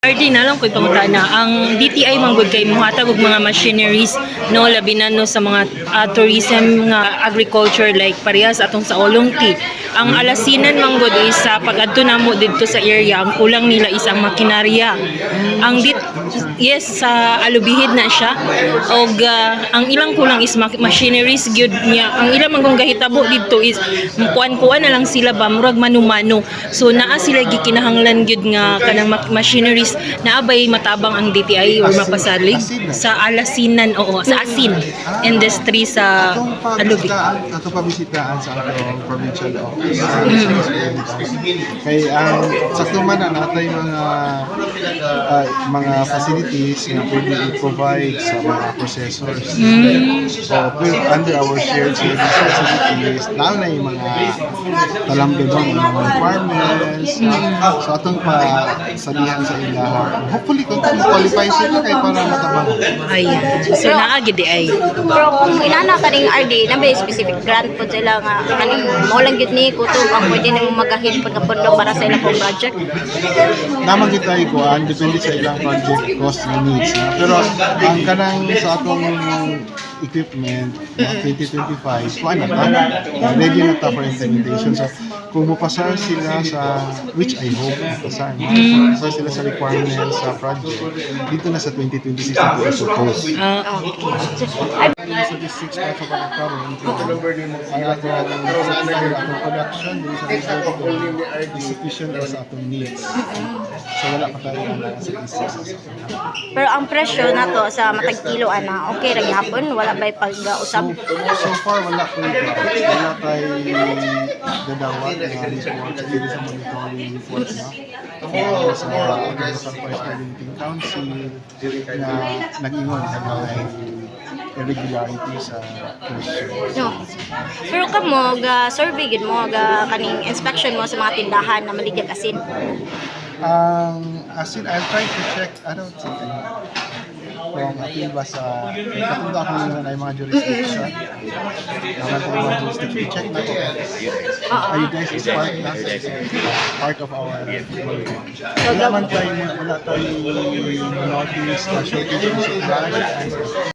RD na lang ko'y pangutana. Ang DTI manggod kay muhatag og mga machineries no labi na no sa mga tourism nga agriculture like parehas atong sa Olongti. Ang alasinan manggod is sa pag-adto namo didto sa area ang kulang nila isang makinarya. Ang yes sa alubihid na siya og ang ilang kulang is machineries gyud niya. Ang ilang manggong gahitabo didto is kuan-kuan na lang sila ba murag mano-mano. So naa sila gikinahanglan gyud nga kanang machineries naabay matabang ang DTI or mapasalig sa alasinan sa asin industry sa Alubi. Ato pabisitaan sa atong provincial office. Kay ang sakto man na natay mga facilities na pwede i-provide sa mga processors. So under our shared service facilities, lalo na yung mga talambibang mga requirements. So atong pasalihan sa ilaha. Hopefully kung qualify sila kay para matabang. Ayan. So naagi di ay. Pero kung inana kaning RD, na may specific grant po sila nga kaning mo lang gyud ni kutob ang pwede nimo magahid pagkapondo para sa ilang project. Naman kita ikuan depende sa ilang project cost and needs. Pero ang kanang sa atong equipment 2025 kuan na ready na ta for implementation. So kung mapasar sila sa which I hope mapasar sila sa requirements sa project dito na sa 2026 na ito suppose. Sa district sa pagkakaroon ang atong production is sufficient sa atong needs. So wala pa tayo na sa district. Pero ang presyo nato sa matag kilo ana, okay ra gyapon, wala bay pag-usab. So far wala po wala tayo dadawat na report sa monitoring reports na. Sa local price coordinating council na nag-ingon na irregularity sa presyo. No. Pero kamo survey gid mo kaning inspection mo sa mga tindahan na maligag asin. Asin, I'll try to check, I don't think kung atin ba sa katunda ko na na yung mga jurisdiction naman tayo mga jurisdiction check na ko are you guys is part of our wala tayo notice na shortage of supply